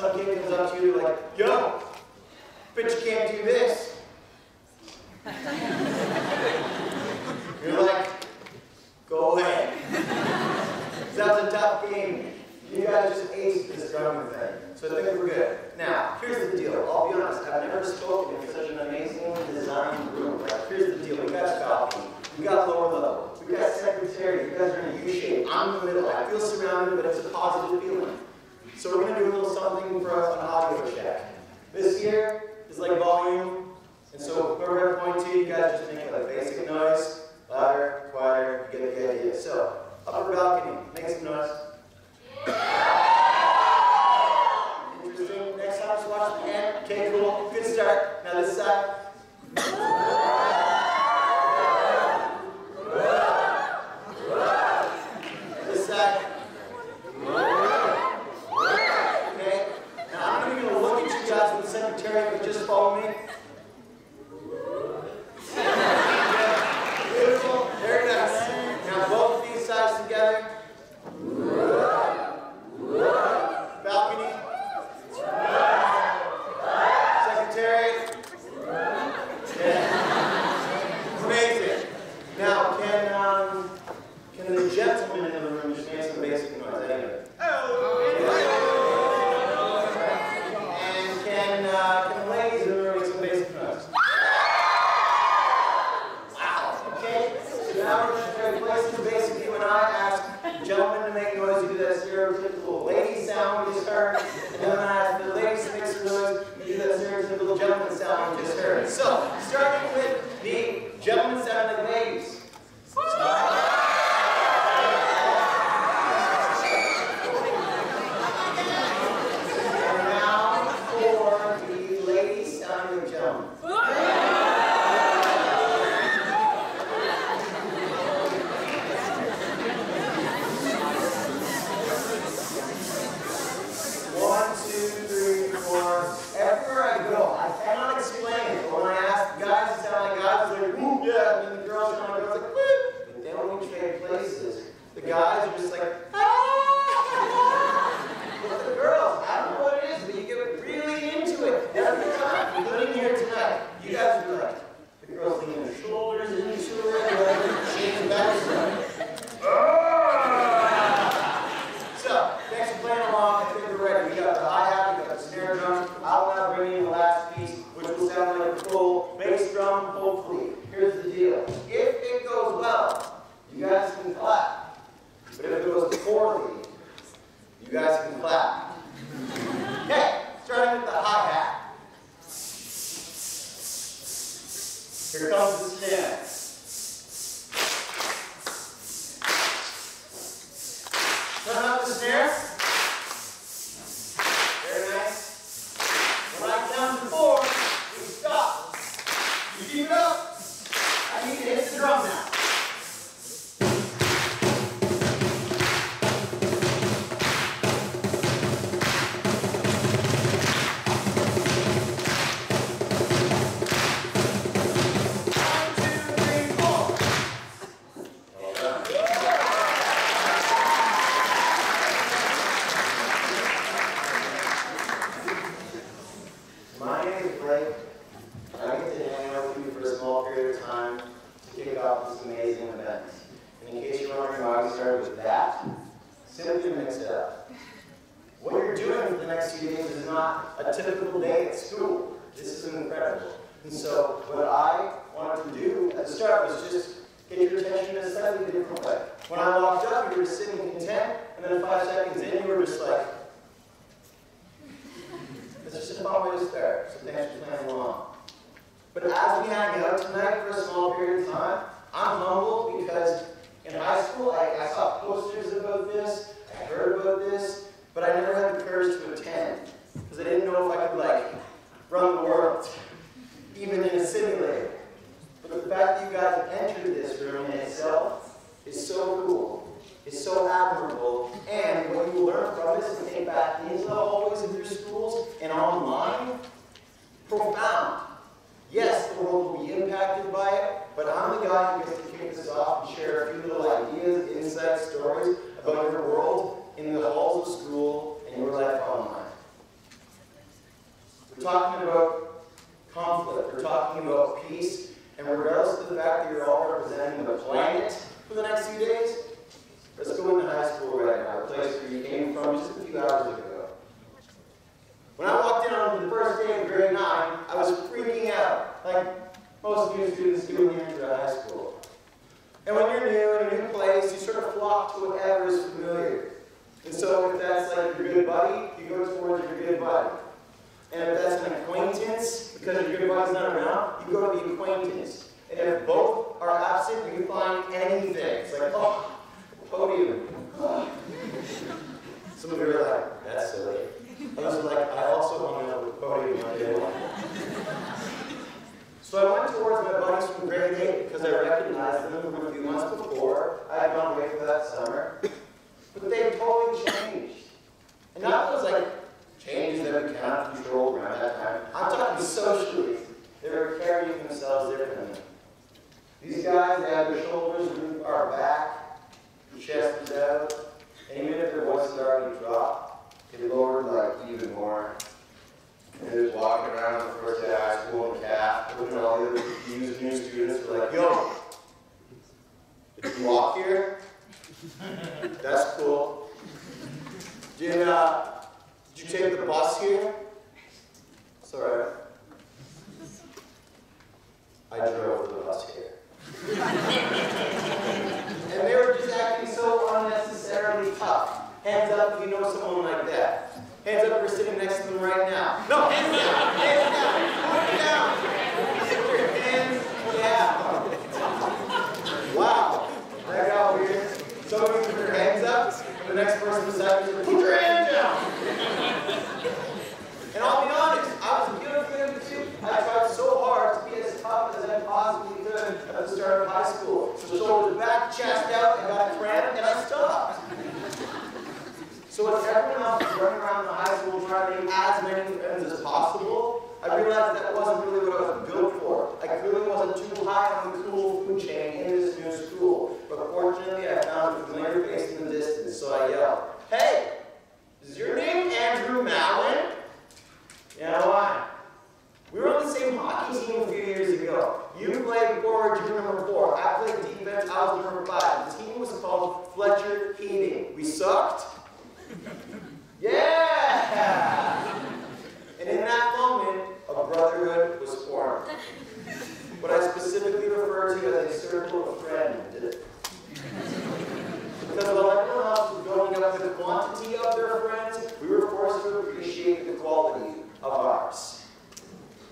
some kid comes up to you like, yo, but you can't do this. You're like, go ahead. That was a tough game. You guys just aced this drumming thing. So I think we're good. Now, here's the deal. I'll be honest, I've never spoken in such an amazing designed room. Like, here's the deal. We got balcony. We got lower level. We got secretary. You guys are in a U shape. I'm in the middle. I feel surrounded, but it's a positive feeling. So we're going to do a little something for an audio check. This here is like volume. And so where we're going to point to, you guys just make like basic noise. Louder, quieter, you get the idea. So, upper balcony, make some noise. Interesting. Next time, just watch the hand. Okay, cool. Good start. Now this side. This side. Okay. Now I'm not even going to look at you guys with the secretary, but just follow me. Beautiful. Very nice. Now both of these sides together. Balcony. Secretary. Yeah. Amazing. Now, can the gentleman in the room just make some basic noise? Anyway. And can the ladies in the room make some basic noise? Wow. Okay. So now we're just going to play some basic. When I ask gentlemen to make noise, you do that stereotypical lady sound we just heard. And then when I ask the ladies to make some noise, you do that stereotypical gentleman sound we just heard. So, starting with the gentleman sound like ladies. And now for the ladies sounding like gentlemen. Everywhere I go, I cannot explain it, but when I ask the guys to sound like guys, they're like, ooh, yeah, and then the girls sound like girls, like, woo! But then when we trade places, the guys are just like, ah! But the girls, I don't know what it is, but you get really into it every time, including here tonight. You guys are like, the girls leaning their shoulders into it, shaking back and stuff. So, thanks for playing along. I think we're ready. We got the hi-hat, we got the snare drum. I'll now bring in the last piece, which will sound like a full bass drum, hopefully. Here's the deal. If it goes well, you guys can clap. But if it goes poorly, you guys can clap. Okay, starting with the hi-hat. Here comes the snare. Turn up the snare. Very nice. When I count to 4, we stop. You keep it up. I need to hit the drum now. talking about conflict, we're talking about peace, and regardless of the fact that you're all representing the planet for the next few days, let's go into high school right now, the place where you came from just a few hours ago. When I walked in on the first day of grade 9, I was freaking out, like most new students do when you enter high school. And when you're new in a new place, you sort of flock to whatever is familiar. And so if that's like your good buddy, you go towards your good buddy. And if that's an acquaintance, because your good buddy's not around, you go to the acquaintance. And if both are absent, you find anything. It's like, oh, podium. Oh. Some of you are like, that's silly. Others are like, I also hung out with podium on day 1. So I went towards my buddies from grade 8 because I recognized them from a few months before. I had gone away for that summer. But they totally changed. And not those like changes that we cannot control around that time. I'm talking socially. They were carrying themselves differently. These guys, they had their shoulders are back, their chest is out, and even if their voices already dropped, it lowered like even more. And they're just walking around the first day of high school in calf, looking at all the other confused new students, were like, yo, did you walk here? That's cool. Did you take the bus here? It's alright. I drove the bus here. And they were just acting so unnecessarily tough. Hands up if you know someone like that. Hands up if you're sitting next to them right now. No, hands down, hands down, put it down. Put your hands down. Wow, that got weird. Some of you put your hands up, and the next person beside you, put your hands down. And I'll be honest, I was guilty of it too. I tried so hard to be as tough as I possibly could at the start of high school. So shoulders back, chest out, I got a cramp, and I stopped. So as everyone else was running around the high school trying to make as many friends as possible, I realized that wasn't really what I was built for. I clearly wasn't too high on the cool food chain in this new school. But fortunately, I found a familiar face in the distance, so I yelled, "Hey, is your name Andrew Mallon?" Yeah, why? We were on the same hockey team a few years ago. You played forward, you were number 4. I played defense, I was number 5. The team was called Fletcher Heating. We sucked? Yeah! And in that moment, a brotherhood was formed. What I specifically refer to as a circle of friends. Because while everyone else was building up the quantity of their friends, we were forced to appreciate the quality of ours.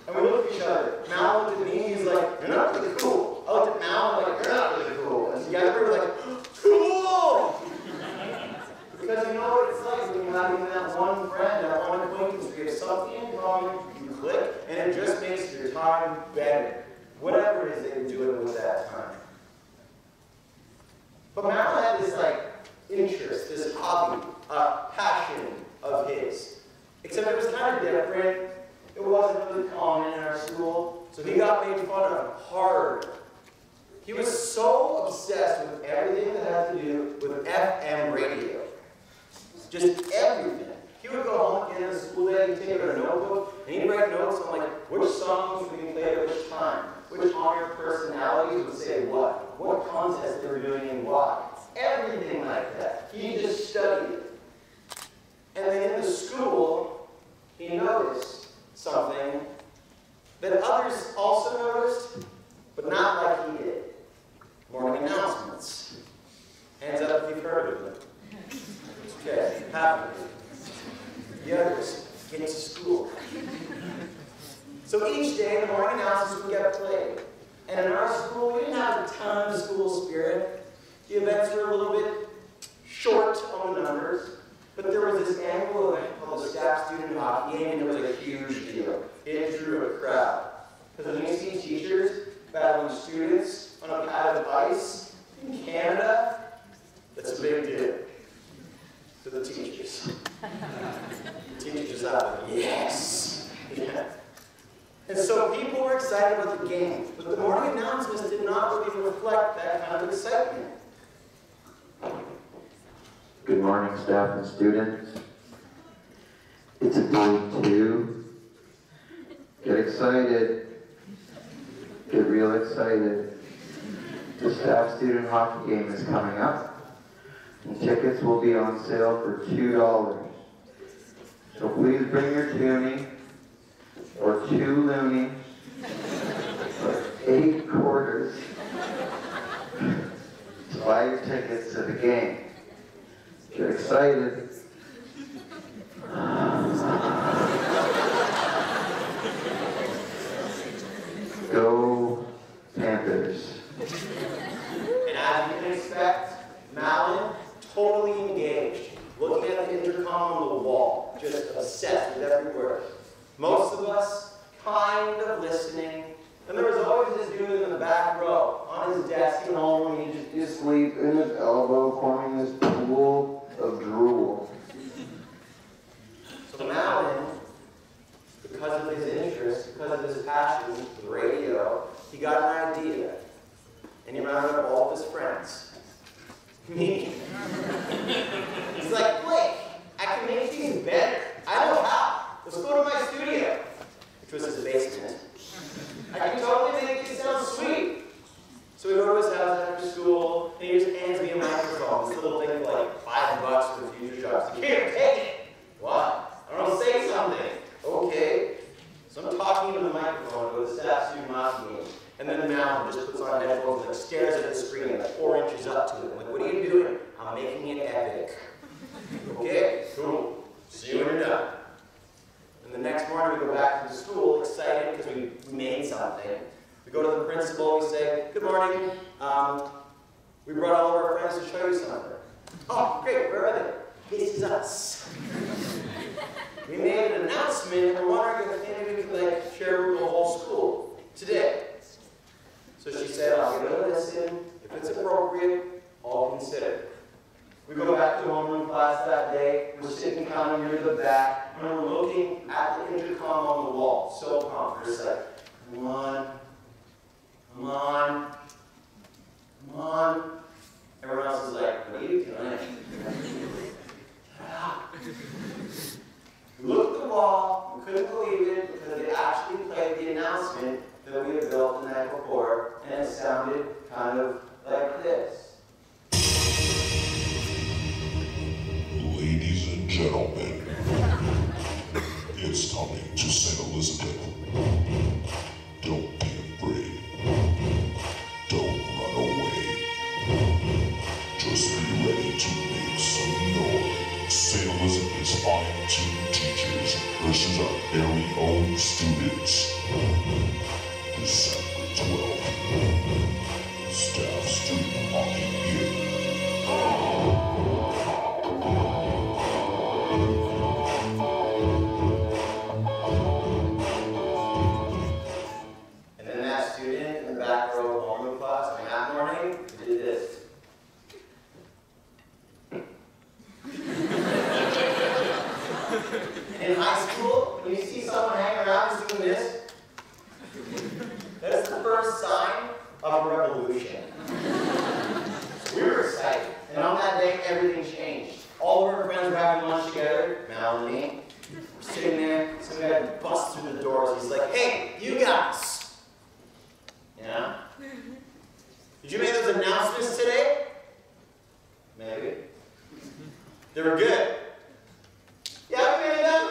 And we looked at each other. Mal looked at me, he's like, "You're not really cool." I looked at Mal, I'm like, "You're not really cool." And together we were like, "Cool!" Because you know what it's like when you have even that one friend, that one acquaintance, where you have something in common, you click, and it just makes your time better. Whatever it is that you're doing with that time. But Mal had this interest, this hobby, passion of his. Except it was kind of different. It wasn't really common in our school, so he got made fun of hard. He was so obsessed with everything that had to do with FM radio. Just everything. He would go home at the end of the school day, he'd take out a notebook, and he'd write notes on which songs would be played at which time, which honor personalities would say what contests they were doing and why. Everything like that. He just studied it. And then in the school, he noticed something that others also noticed, but not like he did. Morning announcements. Hands up if you've heard of them. Okay, half of you. The others get to school. So each day, the morning announcements would get played. And in our school, we didn't have a ton of school spirit. The events were a little bit short on the numbers. But there was this annual event called the Staff Student Hockey Game, and it was a huge deal. It drew a crowd. Because when you see teachers battling students on a pad of ice in Canada, that's a big deal to the teachers. The teachers are like, yes! Yeah. And so people were excited about the game, but the morning announcements did not really reflect that kind of excitement. Good morning, staff and students. It's day 2 Get excited. Get real excited. The staff student hockey game is coming up, and tickets will be on sale for $2. So please bring your toonie, or 2 loonies, or 8 quarters to buy your tickets to the game. Get excited. Go Panthers. And as you can expect, Malin, totally engaged, looking at the intercom on the wall, just obsessed with every word. Most of us, kind of listening. And there was always this dude in the back row, on his desk at home, and he'd just sleep in his elbow, forming this pool of drool. So Malin, because of his interest, because of his passion for radio, he got an idea. And he rounded up all of his friends. Me. He's like, Blake, I can make things better. I know how. Let's go to my studio, which was his basement. I can totally make it sound sweet. So we go to his house after school, and he just hands me a microphone, this little thing for like $5 for the future jobs. Here, take it. What? I don't know, say something. Okay. So I'm talking into the microphone with the staff student hockey game. And then Malin just puts on headphones and like, stares at the screen like 4 inches up to it. I'm like, what are you doing? I'm making it epic. Okay, cool. See you when you're done. And the next morning we go back to the school, excited because we made something. We go to the principal, we say, good morning. We brought all of our friends to show you something. Oh, great, where are they? This is us. We made an announcement, and we're wondering if maybe we could like share with the whole school today. So she said, I'll give it a listen. If it's appropriate, I'll consider it. We go back to homeroom class that day. We're sitting kind of near the back, and we're looking at the intercom on the wall. So pumped. We're just like, come on, come on, come on. Everyone else is like, what are you doing? We looked at the wall, we couldn't believe it because they actually played the announcement that we had built the night before, and it sounded kind of like this. Ladies and gentlemen, it's coming to St. Elizabeth. Don't be afraid. Don't run away. Just be ready to make some noise. St. Elizabeth's fine team teachers versus our very own students. December 12th. Staff student hockey game. And then that student in the back row of homeroom class, and that morning, did this. In high school, when you see someone hanging around just doing this, that's the first sign of a revolution. So we were excited, and on that day, everything changed. All of our friends were having lunch together, Mal and me. We're sitting there, some guy busts through the doors. He's like, hey, you guys! Yeah? Did you make those announcements today? Maybe. They were good. Yeah, we made them.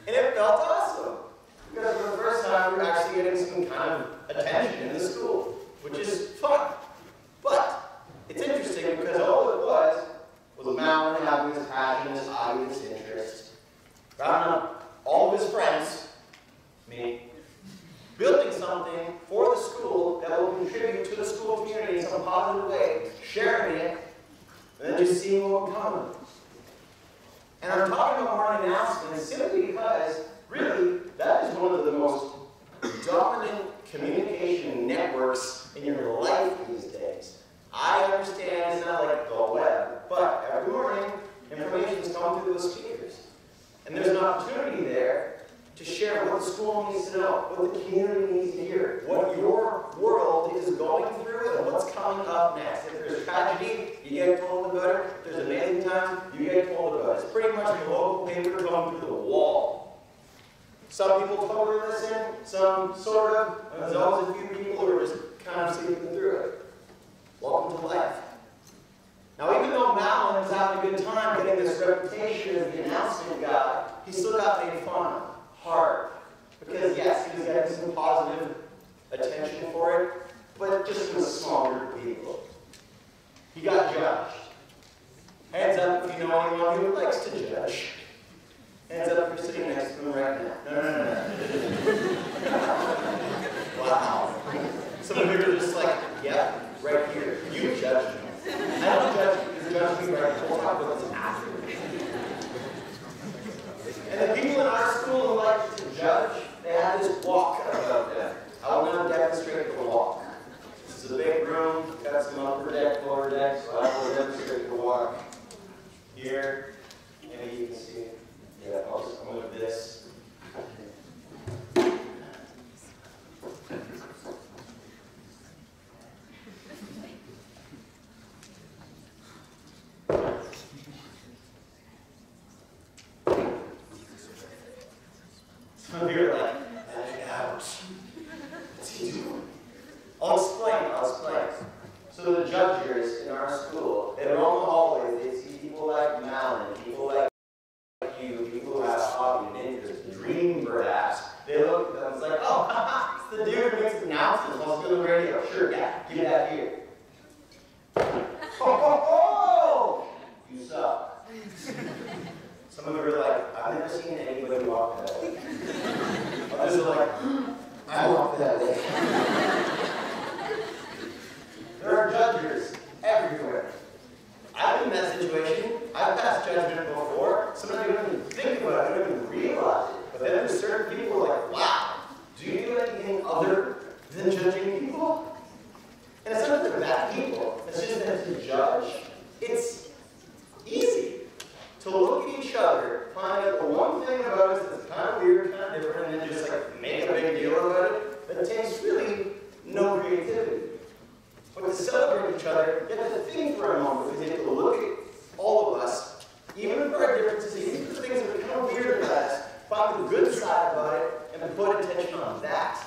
And it felt awesome. Because for the first time, we were actually getting some kind of attention in the school, which is fun. But it's interesting because all it was Malin having this passion, this hobby, this interest, rounding up all of his friends, me, building something for the school that will contribute to the school community in some positive way, sharing it, and then just seeing what would come of it. And I'm talking about morning announcements simply because, really, that is one of the most dominant communication networks in your life these days. I understand it's not like the web, but every morning, information is coming through those speakers. And there's an opportunity there to share what the school needs to know, what the community needs to hear, what your world is going through, and what's coming up next. If there's tragedy, you get told about it. If there's amazing times, you get told about it. It's pretty much like a local paper going through the wall. Some people totally listen, some sort of, and there's always a few people who are just kind of sleeping through it. Welcome to life. Now, even though Malin was having a good time getting this reputation as the announcement guy, he still got made fun of, hard. Because yes, he was getting some positive attention for it, but just from a small group of people. He got judged. Hands up if you know anyone who likes to judge. Hands up if you're sitting next to him right now. No. Wow. Some of you are just like, yeah, right here. You judge me. I don't judge you because judge me right now. We'll talk about this after. And the people in our school who like to judge, they have this walk about them. I will now demonstrate the walk. This is a big room, got some upper deck, lower deck, so I will demonstrate the walk here. Maybe you can see it. Yeah, I'll just move this. Some of you are like, ouch. What's he doing? I'll explain. So the judges in our school, they roam the hallways, they see people like Malin, people like you, people who have a hobby and interest, dream perhaps. They look at them, it's like, oh, it's the dude who makes announcements on the radio. Sure, yeah, give that here. Oh, you suck. Some of you are like, I've never seen anybody walk that way. Others are like, I walk that way. There are judges everywhere. I've been in that situation. I've passed judgment before. Sometimes you don't even think about it, you don't even realize it. But then there's certain people who are like, wow, do you do anything other than judging people? And it's not that they're bad people. It's just that to judge, it's easy to look at each other, find out the one thing about us that's kind of weird, kind of different, and then just like make a big deal about it. That takes really no creativity. But to celebrate each other, you have to think for a moment, because you have to look at all of us, even for our differences, even for things that are kind of weird about us, find the good side about it, and put attention on that.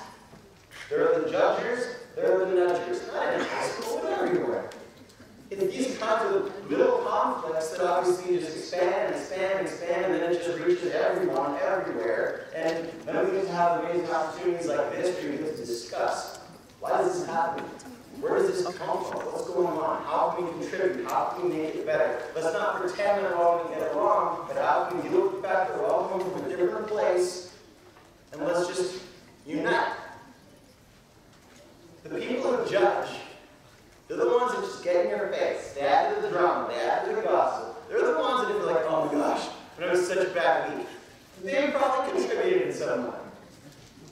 There are the judgers, there are the nudgers, not in high school, but everywhere. It's these kinds of little conflicts that obviously just expand, and then it just reaches everyone, everywhere. And then we get to have amazing opportunities like this where we get to discuss, why does this happen? Where does this come from? What's going on? How can we contribute? How can we make it better? Let's not pretend that we're all going to get it wrong, but how can we deal with the fact that we're all coming from a different place, and let's just unite. The people who judge, they're the ones that just get in your face. They add to the drama. They add to the gossip. They're the ones that feel like, oh my gosh, but it was such a bad week. They probably contributed in some way.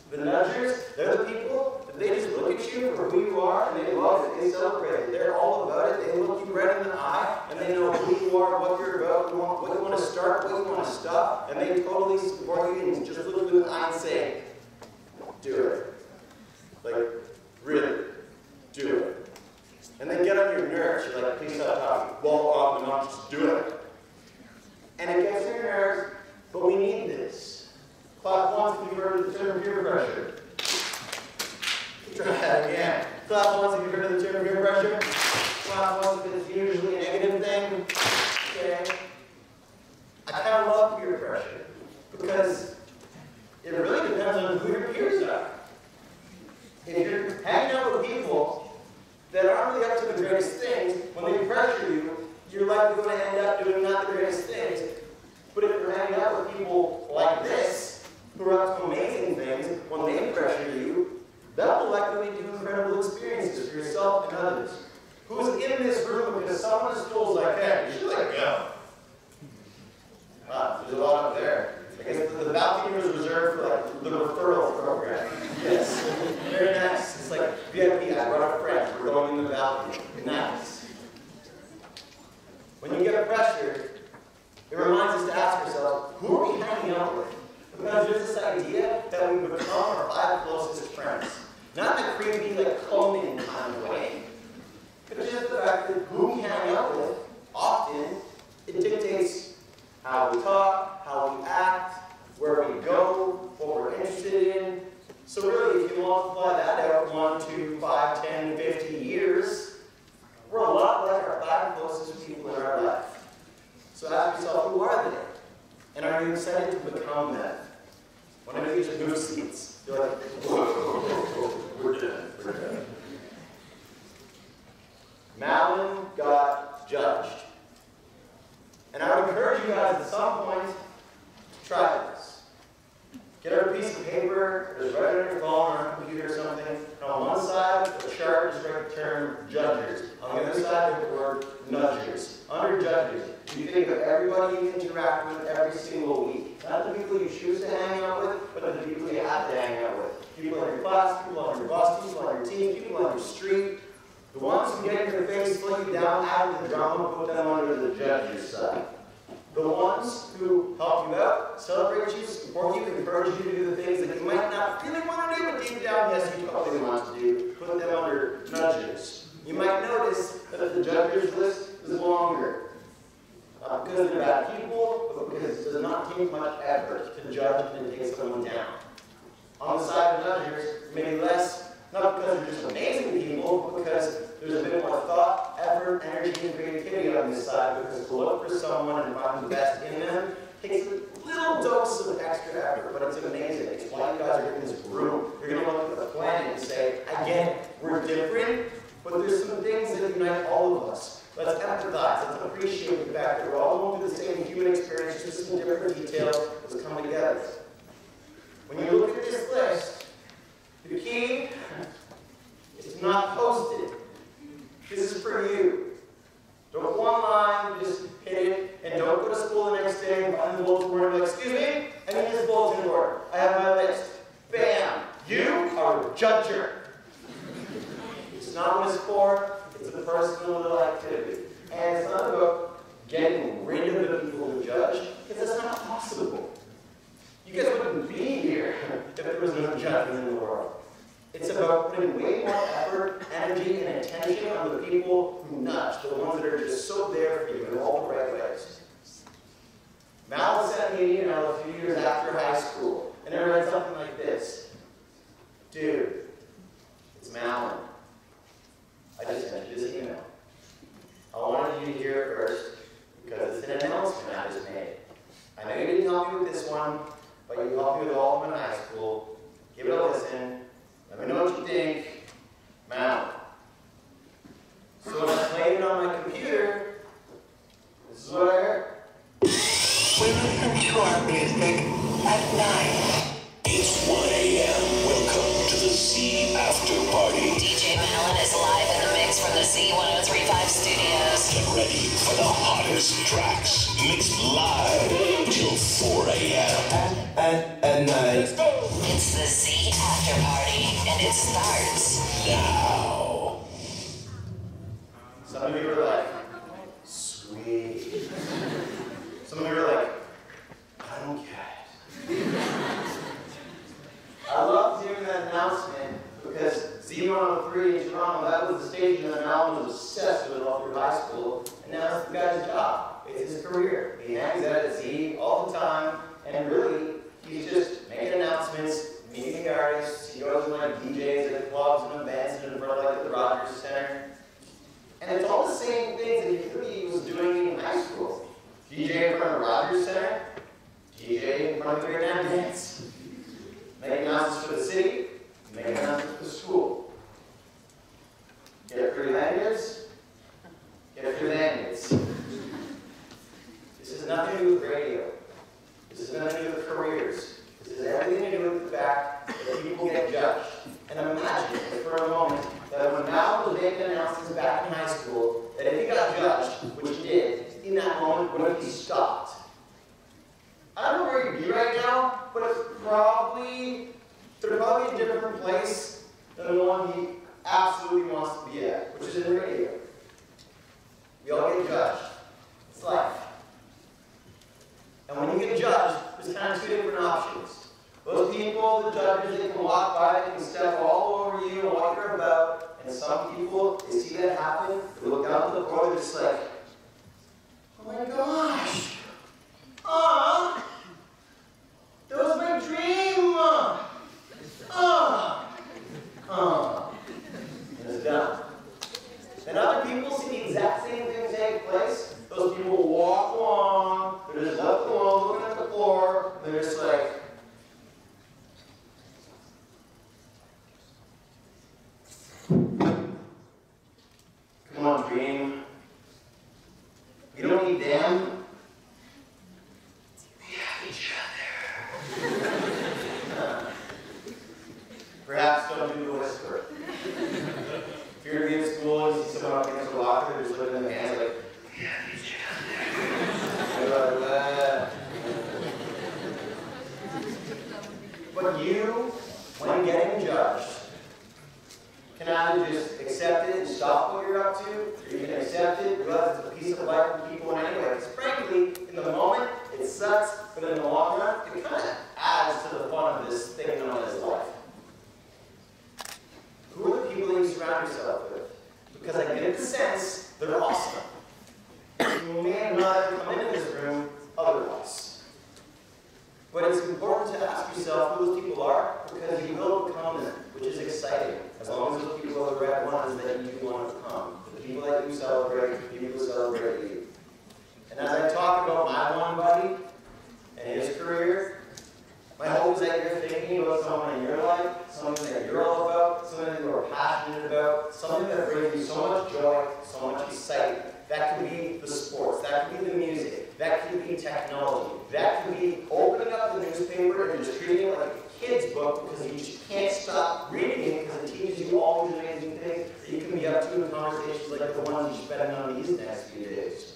The nudgers, they're the people that they just look at you for who you are, and they love it. They celebrate it. They're all about it. They look you right in the eye, and they know who you are, what you're about, what you want to start, what you want to stop, and they totally support you and just look you in the eye and say, do it. Like, really, do it. And they get on your nerves. You're like, please stop talking. Well, no, just do it. And it gets on your nerves, but we need this. Clap once if you've heard of the term peer pressure. Try that again. Clap once if you've heard of the term peer pressure. Clap once if it's usually a negative thing. Okay. I kind of love peer pressure because it really depends on who your peers are. If you're hanging out with people that aren't really up to the greatest things, when they pressure you, you're likely going to end up doing not the greatest things. But if you're hanging out with people like this, who are up to amazing things, when they pressure you, that will likely lead to incredible experiences for yourself and others. Who's in this room because someone in school is like, hey, you should let go. Wow, there's a lot up there. I guess the balcony was reserved for like the referral program. Yes. Very nice. It's like VIP, I brought a friend, we're going in the balcony. Nice. When you get pressured, it reminds us to ask ourselves, who are we hanging out with? Because there's this idea that we become our 5 closest friends. Not in a creepy, like, cloning kind of way, but just the fact that who we hang out with, often, it dictates how we talk, how we act, where we go, what we're ask yourself, who are they? And are you excited to become them? When I just move seats, you're like, whoa, we're done. Malin got judged. And I would encourage you guys at some point to try this. Get out a piece of paper, just write it on your phone or on a computer or something, and on one side of the chart, just write the term judgers. On the other side, write the word nudgers. Under judgers, you think of everybody you interact with every single week. Not the people you choose to hang out with, but the people you have to hang out with. People in your class, people on your bus, people on your team, people on your street. The ones who get in your face, slow you down, add to the drama, put them under the judge's side. The ones who help you out, celebrate you, support you, encourage you to do the things that you might not really want to do, but deep down, yes, you probably want to do, put them under nudgers. You might notice that the judgers list is longer. Not because they're bad people, but because it does not take much effort to judge and take someone down. On the side of nudgers, maybe less, not because they're just amazing people, but because there's a bit more thought, effort, energy, and creativity on this side, because to look for someone and find the best in them takes a little dose of extra effort, but it's amazing. It's why you guys are in this room. You're going to look at the planet and say, again, we're different, but there's some things that unite all of us. Let's empathize, let's appreciate the fact that we're all going through the same human experience, just in different details that's come together. When you look at this list, the key is not posted. This is for you. Don't go online, just hit it, and don't go to school the next day and find the bulletin board and be like, excuse me, I need this bulletin board. I have my list. Bam! You are a judger. It's not what it's for, it's a personal little activity. And it's not about getting rid of the people who judge, because that's not possible. You guys wouldn't be here if there was no judgment in the world. It's about putting way more effort, energy, and attention on the people who nudge, the ones that are just so there for you in all the right ways. Mal sent me an email a few years after high school, and it read something like this. Dude, it's Malin. I just sent you this email. I wanted you to hear it first, because it's an announcement I just made. I know you didn't help me with this one, but you helped me with all of them in high school. Give it a listen. Let me know what you think. Mal. So when I played it on my computer, this is what I heard. We listen to our music at night. It's 1 a.m. Welcome to the Z After Party. DJ Malin is live in the mix from the C1035 studios. Get ready for the hottest tracks mixed live till 4 a.m. At night. Let's go! It's the Z After Party, and it starts Now. Some of you are like, sweet. Some of you are like, I don't get it. I loved hearing that announcement because Z103 in Toronto, that was the station that Malin was obsessed with all through high school, and now it's the guy's job. It's his career. He hangs out at Z all the time, and really, he's just making announcements, meeting the artists. He goes and like DJs at clubs and events and in front of like the Rogers Center. And it's all the same things that he was doing in high school. DJ in front of Rogers Center, DJ in front of the Great Dam Dance. Making announcements for the city, making announcements for the school. Get free lanyards, get free lanyards. This has nothing to do with radio. This has nothing to do with careers. This has everything to do with the fact that people get judged. And imagine for a moment that when Mal was making announcements back in high school, that if he got judged, which he did, in that moment, what if he stopped? I don't know where you'd be right now, but it's probably a different place than the one he absolutely wants to be at, which is in radio. We all get judged. It's life. And when you get judged, there's kind of two different options. Those people, the judges, they can walk by, they can step all over you and what you're about. And some people, they see that happen, they look down to the floor, they're just like, oh my gosh. Aw, that was my dream. And it's done. And other people see the exact same thing take place. Those people walk along, you, when getting judged, can either just accept it and stop what you're up to, or you can accept it, realize it's a piece of life for people anyway. Because frankly, in the moment, it sucks, but in the long run, it kind of adds to the fun of this thing known as life. Who are the people that you surround yourself with? Because I get the sense they're awesome. You may have not ever come into this room otherwise. But it's important to ask yourself who those people are, because you will become them, which is exciting. As long as those people are the right ones that you want to become. The people that you celebrate, the people who celebrate you. And as I talk about my one buddy and his career, my hope is that you're thinking about someone in your life, something that you're all about, something that you're passionate about, something that brings you so much joy, so much excitement. That could be the sports, that could be the music, that could be technology, that could be opening up the newspaper and just treating it like a kid's book because you just can't stop reading it because it teaches you all these amazing things that you can be up to in conversations like the ones you're spending on these next few days.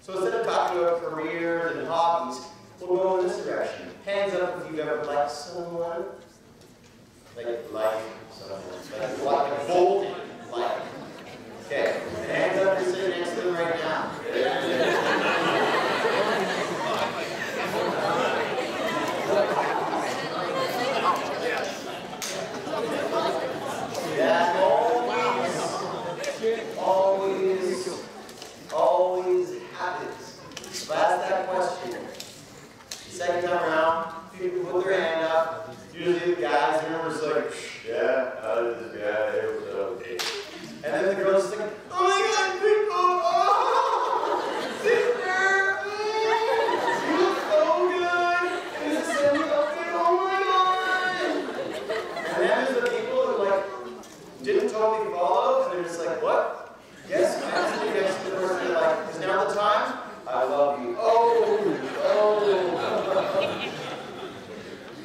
So instead of talking about careers and hobbies, we'll go in this direction. Hands up if you've ever liked someone. Like someone. Like a golden like. Okay. Hands up if you're sitting next to them right now. That always happens. If I ask that question, second time around, people put their hand up. Usually the guys in the room are like, yeah, how did this guy here was okay. And then the girls are like, oh my god, people, oh, sister, you look so good. And this is so good, oh my god. And then there's the people who like didn't totally follow, and they're just like, what? Yes, I actually guess the person like, is now the time? I love you. Oh.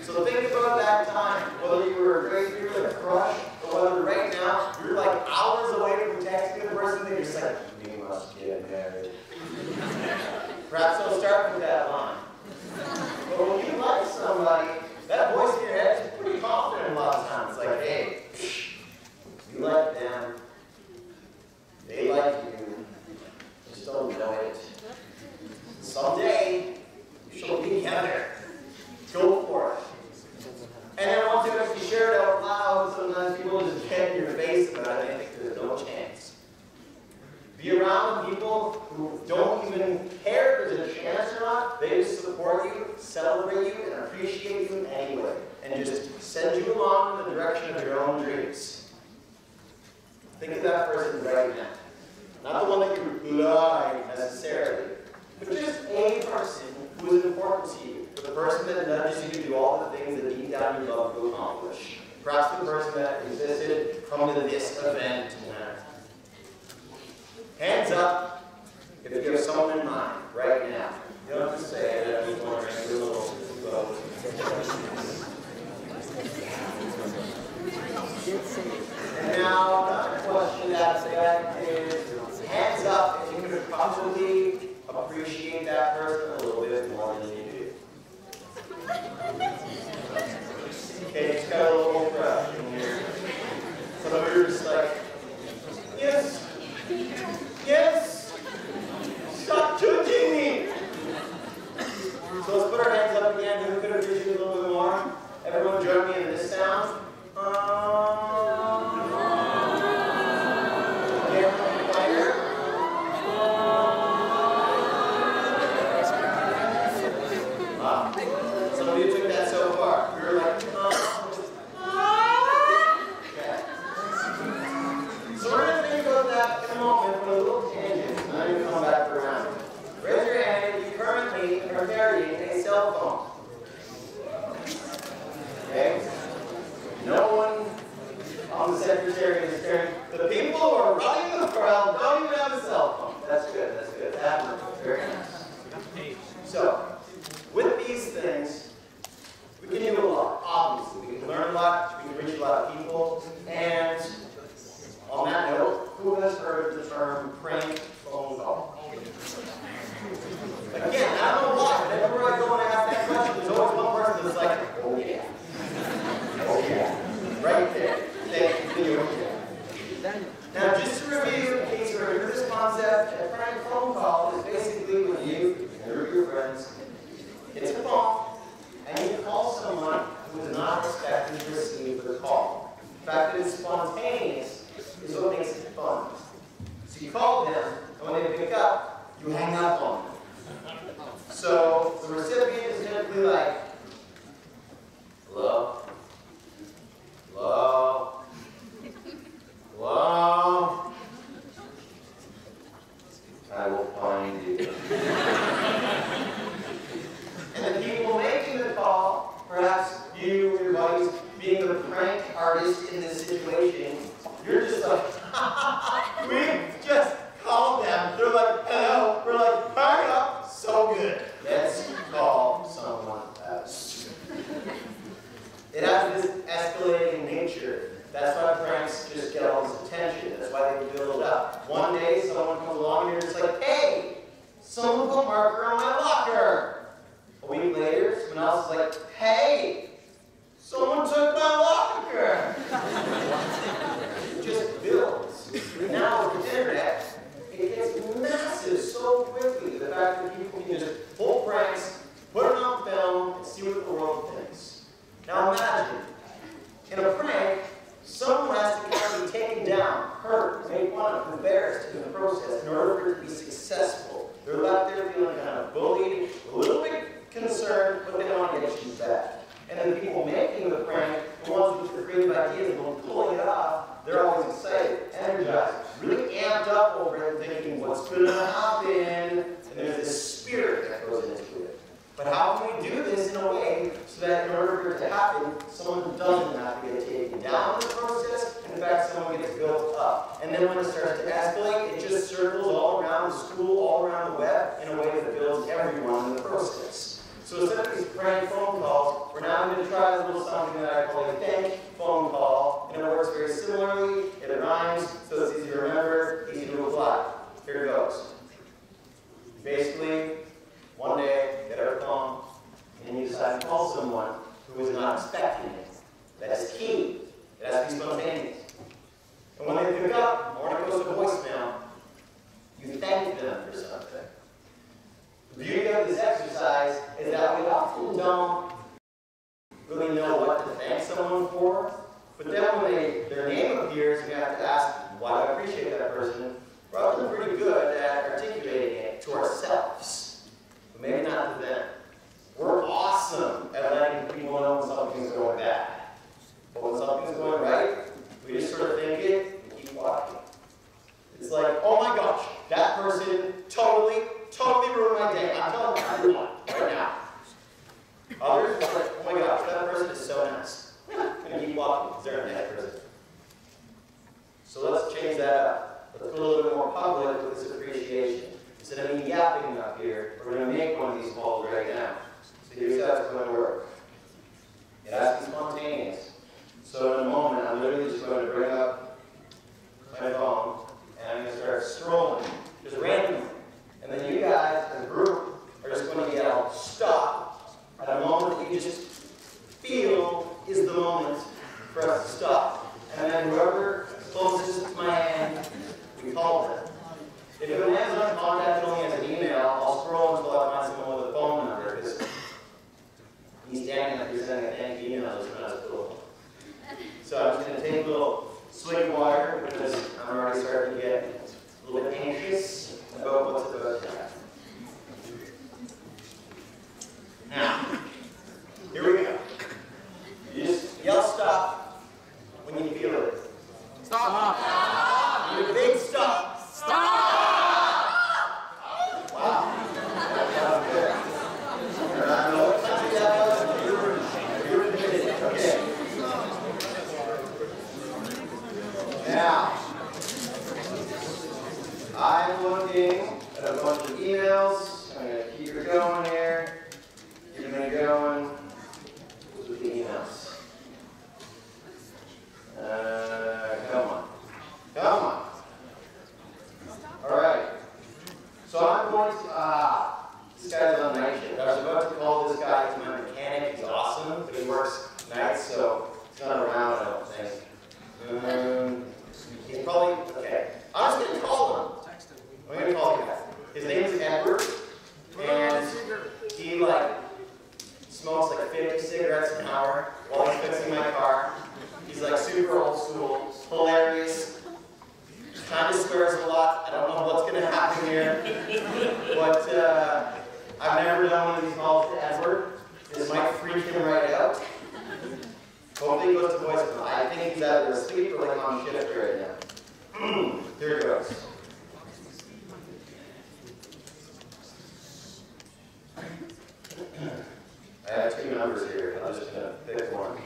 So think about that time, whether you were a great girl with a crush, or whether right now you're like hours away from texting the person that you're just like, we must get married. Perhaps I'll start with that line. But when you like somebody, that voice in your head is pretty confident a lot of times. It's like, hey, you like them, they like you, just don't know it. Someday, you shall be together. Go for it. And then once you actually share it out loud, sometimes people just get in your face about it and think there's no chance. Be around people who don't even care if there's a chance or not. They just support you, celebrate you, and appreciate you anyway. And just send you along in the direction of your own dreams. Think of that person right now. Not the one that you like necessarily, but just a person who is important to you. The person that nudges you to do all the things that deep down you love to accomplish. Perhaps the person that existed from this event tonight. Hands up if you have someone in mind right now. You don't have to say it. I just want to bring you a little vote. And now, another question that is, hands up if you could probably appreciate that person a little bit more than you do. Okay, just got a little crush in here. Some of you are just like, yes, yes, stop judging me. So let's put our hands up again. Who could appreciate it a little bit more? Everyone join me in this sound. The people who are running the crowd don't even have a cell phone. That's good, that's good. That works. Very nice. So, with these things, we can do a lot. Obviously, we can learn a lot, we can reach a lot of people, and on that note, who has heard the term prank phone call? Again, I don't know why, but everywhere I go and ask that no good. Let's call someone else. It has this escalating nature. That's why pranks just get all this attention. That's why they build up. One day, someone comes along and you're just like, hey, someone put marker on my locker. A week later, someone else is like, hey, someone took my locker. It just builds. Now with the internet, it gets massive so quickly. The fact that people can just pull pranks, put it on film, and see what the world thinks. Now imagine, in a prank, someone has to kind of be taken down, hurt, made fun of, embarrassed in the process in order for it to be successful. They're left there feeling kind of bullied, a little bit concerned, but they don't want to get issues back. And then the people making the prank, the ones with the creative ideas, the ones pulling it off, they're always excited, energized, really amped up over it, thinking what's going to happen. And there's this spirit that goes into it. But how can we do this in a way so that in order for it to happen, someone doesn't have to get taken down in the process, and in fact, someone gets built up. And then when it starts to escalate, it just circles all around the school, all around the web, in a way that builds everyone in the process. So instead of these prank phone calls, we're now going to try a little something that I call a thank phone call, and it works very similarly. It rhymes, so it's easy to remember, easy to apply. Here it goes. Basically, one day, get out a phone, and you decide to call someone who is not expecting it. That's key. It has to be spontaneous. And when they pick up, or when it goes to voicemail, you thank them for something. The beauty of this exercise is that we often don't really know what to thank someone for, but then when their name appears, we have to ask, why do I appreciate that person? We're often pretty good at articulating it to ourselves, but maybe not to them. We're awesome at letting people know when something's going bad. But when something's going right, we just sort of think it and keep walking. It's like, oh my gosh, that person totally ruined my day. I'm telling everyone right now. Others are like, oh my gosh, that person is so nice. I'm going to keep walking because they're a nice person. So let's change that up. Let's go a little bit more public with this appreciation. Instead of me yapping up here, we're going to make one of these calls right now. So here's how it's going to work. It has to be spontaneous. So in a moment, I'm literally just going to bring up my phone, and I'm going to start strolling, just randomly. And then you guys, as a group, are just going to yell, stop, at a moment that you just feel is the moment for us to stop. And then whoever closest to my hand, we call them. If it lands on contact only as an email, I'll scroll until I find someone with a phone number, because he's standing up here sending a thank you email, it's not as cool. So I'm just going to take a little swig of water, because I'm already starting to get a little bit anxious about what's about to happen. Now, here we go. You just yell stop when you feel it. Stop! You big stop! Stop! Wow. That good. I don't know what country that was. You were admitted. Okay. Now, I'm looking at a bunch of emails. I'm going to keep it going here. Keep it going with the emails. Come on. Come on. All right. So I'm going to, this guy's on night shift. I was about to call this guy to my mechanic. He's awesome, but he works nights, so he's not around, I don't think. He's probably, okay. I'm just going to call him. I'm going to call him. His name is Edward, and he, smokes 50 cigarettes an hour while he's fixing my car. He's super old school, hilarious, kind of swears a lot. I don't know what's going to happen here, but I've never done one of these calls to Edward. This might freak him right out. Hopefully he goes to voicemail. I think he's either asleep or on shift right now. Here it goes. I have two numbers here. I'm just going to pick one.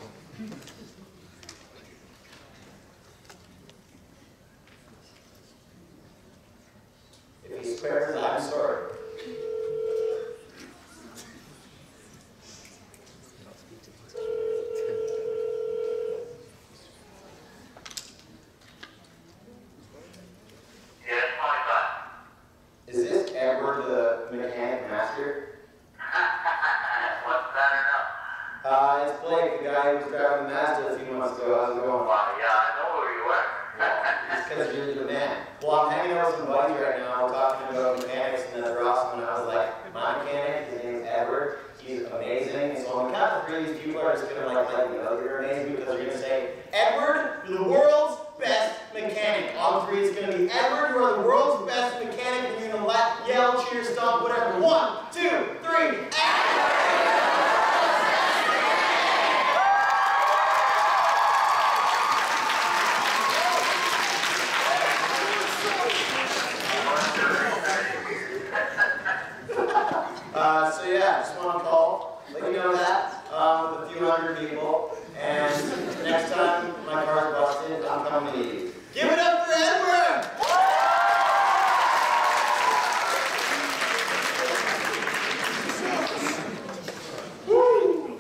If he swears, I'm sorry. Master? What's that enough? It's Blake, the guy who was driving the Mazda a few months ago. How's it going? Well, yeah, I know who you are. It's because you're the man. Well, I'm hanging out with some buddies right now. We're talking about mechanics, and they're awesome. And I was like, my mechanic, his name's Edward. He's amazing. And so on the count of three, these people are just going to like you know, you're amazing because you're going to say, Edward, you're the world's best mechanic. On three, it's going to be, Edward, you are the world's best mechanic. And you're going to yell, cheer, stomp, whatever. 1, 2, 3, so yeah, just want to call, let you know that, with a few hundred people, and next time my car's busted, I'm coming to you. Give it up for Edward! Woo!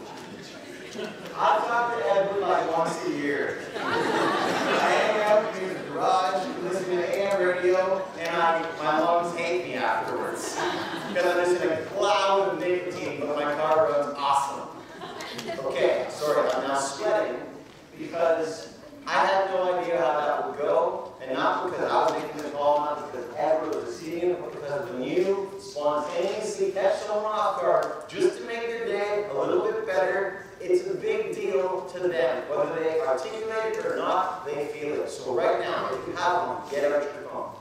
I talk to Edward like once a year. I hang out in his garage, listen to AM radio, and my lungs hate me afterwards. Because I'm just in a cloud of nicotine, but my car runs awesome. Okay, sorry, I'm now sweating because I had no idea how that would go, and not because I was making the call, not because Edward was receiving it, but because when you spontaneously catch someone off guard just to make their day a little bit better, it's a big deal to them. Whether they articulate it or not, they feel it. So right now, if you have one, get out your phone.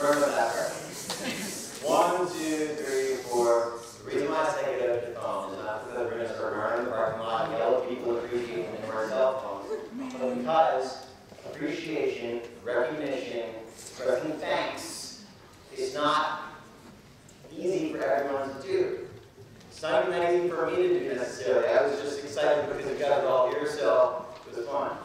Remember that part. 1, 2, 3, 4. The reason why I say get out your phone is not because we're going to start running the parking lot and yell at people appreciating them our cell phones, but because appreciation, recognition, expressing thanks is not easy for everyone to do. It's not even that easy for me to do necessarily. I was just excited because we got it all here, so it was fun.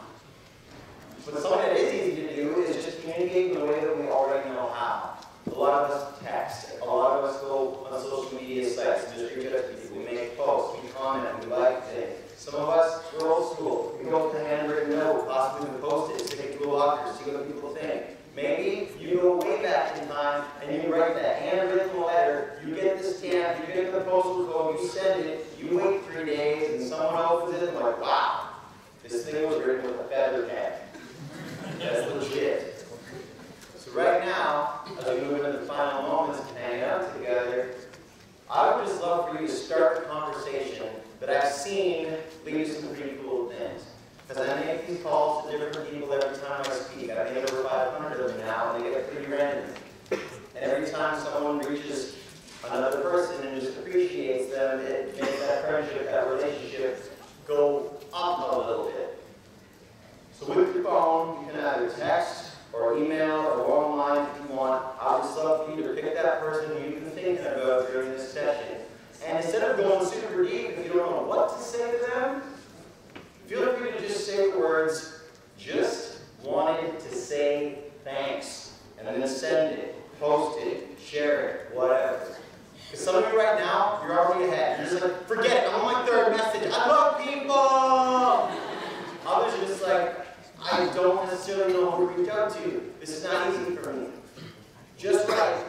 But something that is easy to do is just communicate in the way that we already know how. A lot of us text. A lot of us go on social media sites and just reach out to people. We make posts, we comment, we like things. Some of us, we're old school. We go with a handwritten note, possibly with Post-it, stick it to a locker, see what people think. Maybe you go way back in time and you write that handwritten letter, you get the stamp, you get the postal code, you send it, you wait 3 days, and someone opens it and like, wow, this thing was written with a feather pen. That's legit. So right now, as we move into the final moments to hang out together, I would just love for you to start the conversation that I've seen lead to some pretty cool things. Because I make these calls to different people every time I speak. I make over 500 of them now, and they get pretty random. And every time someone reaches another person and just appreciates them, it makes that friendship, that relationship go up a little bit. So with your phone, you can either text or email or go online if you want. I would just love for you to pick that person you've been thinking about during this session. And instead of going super deep, if you don't know what to say to them, feel free to just say the words, just wanted to say thanks. And then send it, post it, share it, whatever. Because some of you right now, you're already ahead. You're just like, forget it, I'm on my third message. I love people! Others are just like, I don't necessarily know who to reach out to. This is not easy for me. Just right.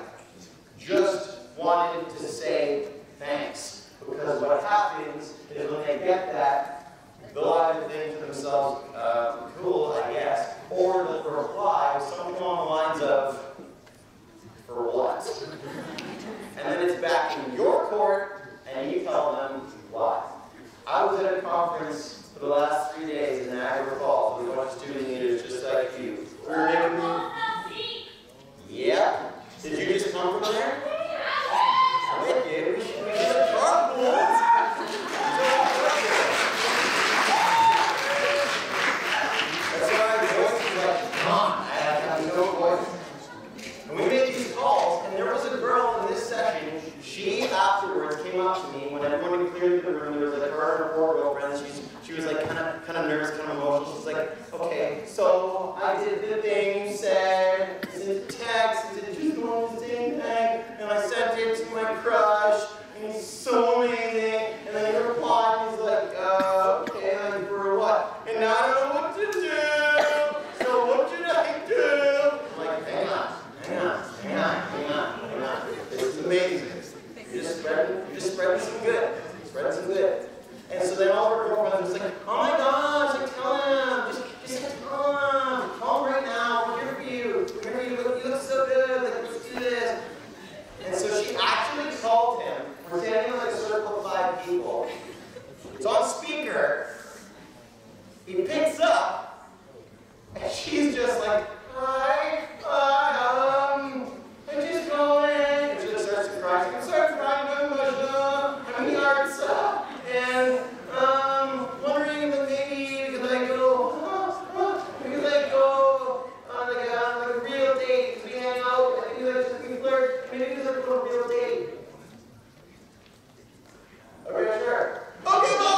Just wanted to say thanks. Because what happens is when they get that, they'll either think to themselves, cool, I guess, or they'll reply with something along the lines of, for what? And then it's back in your court, and you tell them why. I was at a conference for the last 3 days in Niagara Falls with a bunch of student leaders just like you. We were making... Yeah? Did you just come from there? Wicked. We should have carpools. That's why the voice is like, come on, I have no voice. And we make these calls amazing. You're just spreading some good. Spreading some good. And so then all of her girlfriends was like, oh my gosh, like, tell him. Just tell him. Call him right now. We're here for you. We're here for you. You look so good. Like, let's do this. And so she actually called him. We're standing in like a circle of 5 people. It's on speaker. He picks up. And she's just like, hi, I'm just going. And she just starts to cry. She starts crying, I'm emotional. I'm in the arts. And wondering if maybe we could like go on like a real date. We hang out, we flirt, maybe we could go on a real date. Okay, sure. Okay, bye!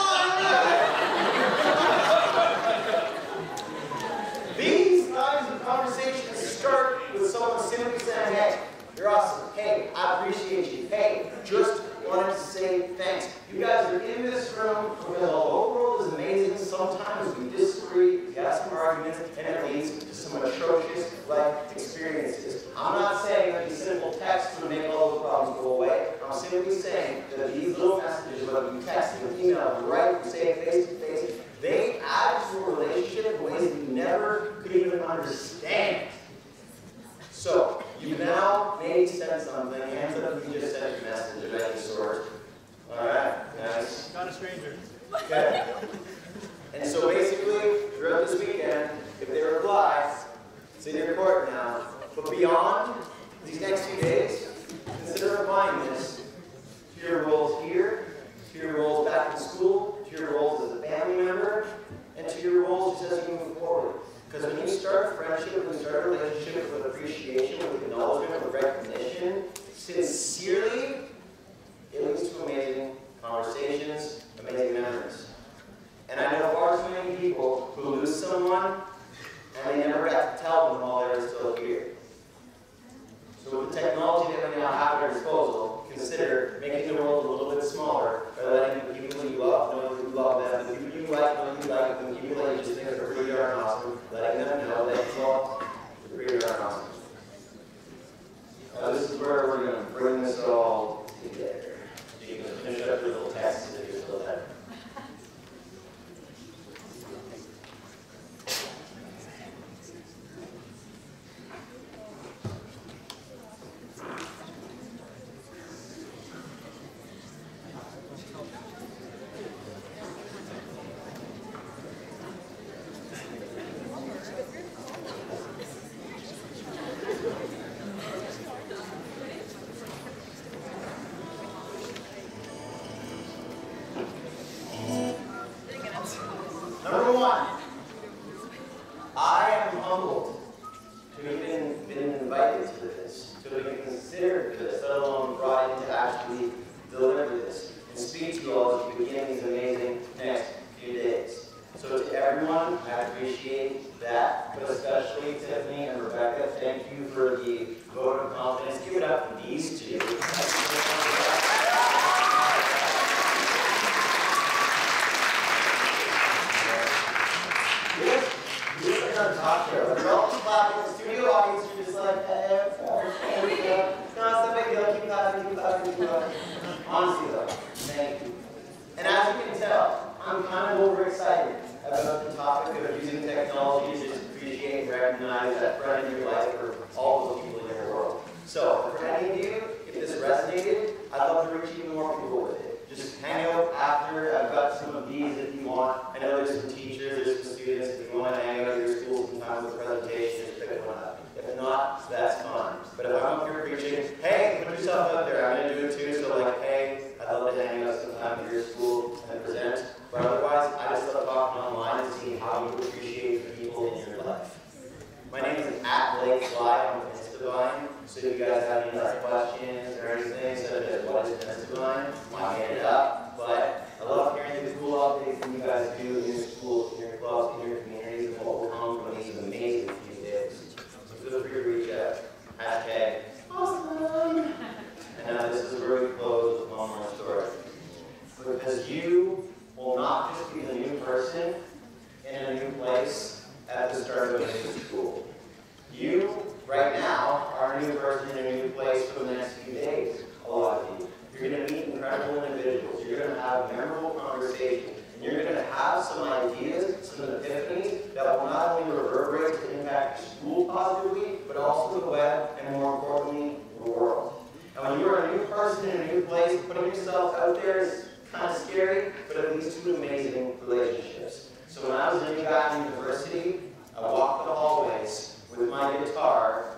These kinds of conversations start with someone simply saying, hey, you're awesome. Hey, I appreciate you. Hey, just wanted to say thanks. You guys are in this room because the whole world is amazing. Sometimes we disagree, we have some arguments, and it leads to some atrocious life experiences. I'm not saying that these simple texts will make all those problems go away. I'm simply saying that these little messages, whether you text, you email, you write, you say it face to face, they add to a relationship in ways that you never could even understand. So, you've now maybe said something, hands up if you just sent your message of any sort. Alright, nice. Not a stranger. Okay. And so basically, throughout this weekend, if they reply, it's in your court now. But beyond these next few days, consider applying this to your roles here, to your roles back in school, to your roles as a family member, and to your roles just as you move forward. Because when you start a friendship, when you start a relationship with appreciation, with acknowledgement, with recognition, sincerely, it leads to amazing conversations, amazing memories. And I know far too many people who lose someone and they never got to tell them while they were still here. So with the technology that we now have at our disposal, consider making the world a little bit smaller by letting the people you love know that you love them, the people you like know you like them, the people that you just think are pretty darn awesome, letting them know that you all are pretty darn awesome. Now this is where we're going to bring this all together. So you can finish up your little tests if you're still there. Number 1, I am humbled to have been invited to this, to have been considered for this, let alone brought in to actually deliver this and speak to you all as we begin these amazing next few days. So to everyone, I appreciate that, but especially Tiffany and Rebecca, thank you for the vote of confidence. Give it up for these two. Talk show. They're all just clapping. The studio audience are just like, no, it's not big deal. Keep clapping, keep clapping, keep clapping. Honestly, though, thank you. And as you can tell, I'm kind of overexcited about the topic of using technology to just appreciate and recognize that friend in your life for all those people in your world. So, for any of you, if this resonated, I'd love to reach even more people with it. Just hang out after. I've got some of these if you want. I know there's some teachers, there's some students. If you want to hang out at your school sometimes with a presentation, just pick one up. If not, that's fine. But if I'm up here preaching, hey, put yourself out there. I'm going to do it too. So like, hey, I'd love to hang out sometime at your school and present. But otherwise, I just love talking online and seeing how you appreciate the people in your life. My name is @BlakeFly on Instagram. So if you guys have any questions or anything, such as what is Instagram, my hand it up. But I love hearing the cool updates that you guys do in your schools, in your clubs, in your communities, and what will come from these amazing few days. So feel free to reach out. #awesome. And now this is where we close with one more story. Because you will not just be the new person in a new place at the start of a new school. You, right now, are a new person in a new place for the next few days. yourself out there is kind of scary, but it leads to amazing relationships. So when I was a new guy in university, I walked the hallways with my guitar,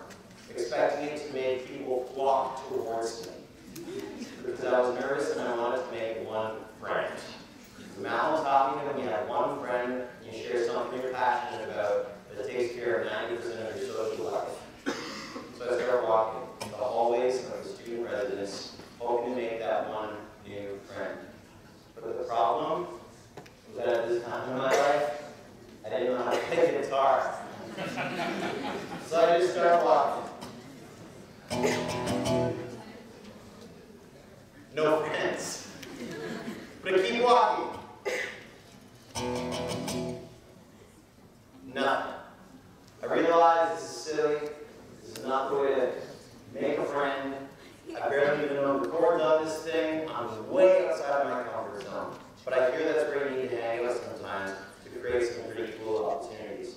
expecting it to make people flock towards me. Because I was nervous and I wanted to make one friend. Malcolm taught me that when you have one friend, you share something you're passionate about that takes care of 90% of your social life. So I started walking the hallways of the student residence, hoping to make that one new friend. But the problem was that at this time in my life, I didn't know how to play guitar. So I just started walking. No friends. But I keep walking. Nothing. I realize this is silly. This is not the way to make a friend. I barely even know the chords on this thing. I'm way outside of my comfort zone. But I hear that's where you need to hang out sometimes to create some pretty cool opportunities.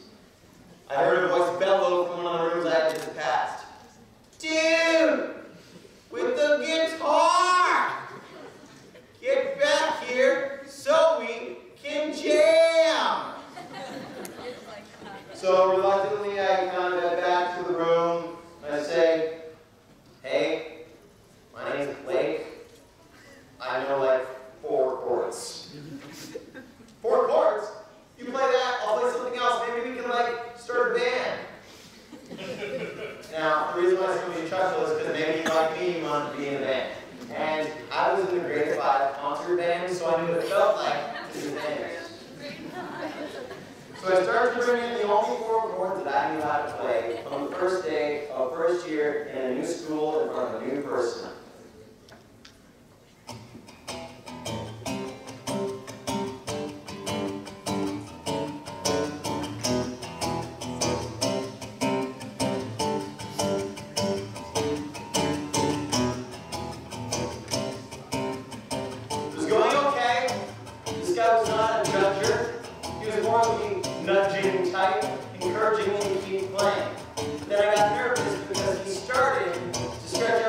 I heard a voice bellow from one of the rooms I had just passed. Dude! With the guitar! Get back here so we can jam! So reluctantly I kind of head back to the room and I say, hey, my name's Blake. I know like 4 chords. 4 chords? You play that, I'll play something else. Maybe we can like start a band. Now, the reason why some of you chuckle is because maybe you like me, you want to be in a band. And I was in the grade 5 concert band, so I knew what it felt like to be in bands. So I started to bring in the only 4 chords that I knew how to play on the first day of first year in a new school in front of a new person. It was going okay. This guy was not a judger. He was more of the nudging type, encouraging me to keep playing. But then I got nervous because he started to stretch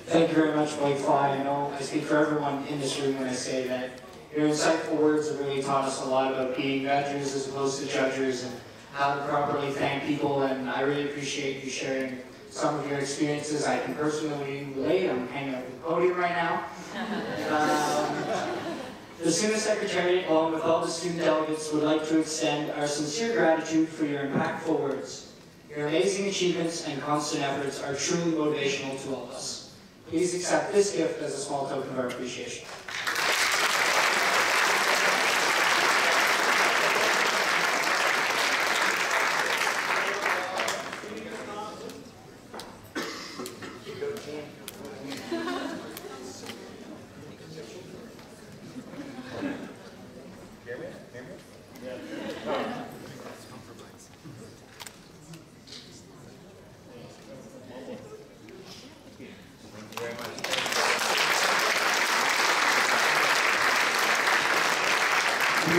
Thank you very much, Blake Fly. I know I speak for everyone in this room when I say that your insightful words have really taught us a lot about being judges as opposed to judges and how to properly thank people, and I really appreciate you sharing some of your experiences. I can personally relate. I'm hanging out with the podium right now. The SUNA Secretariat, along with all the student delegates, would like to extend our sincere gratitude for your impactful words. Your amazing achievements and constant efforts are truly motivational to all of us. Please accept this gift as a small token of our appreciation.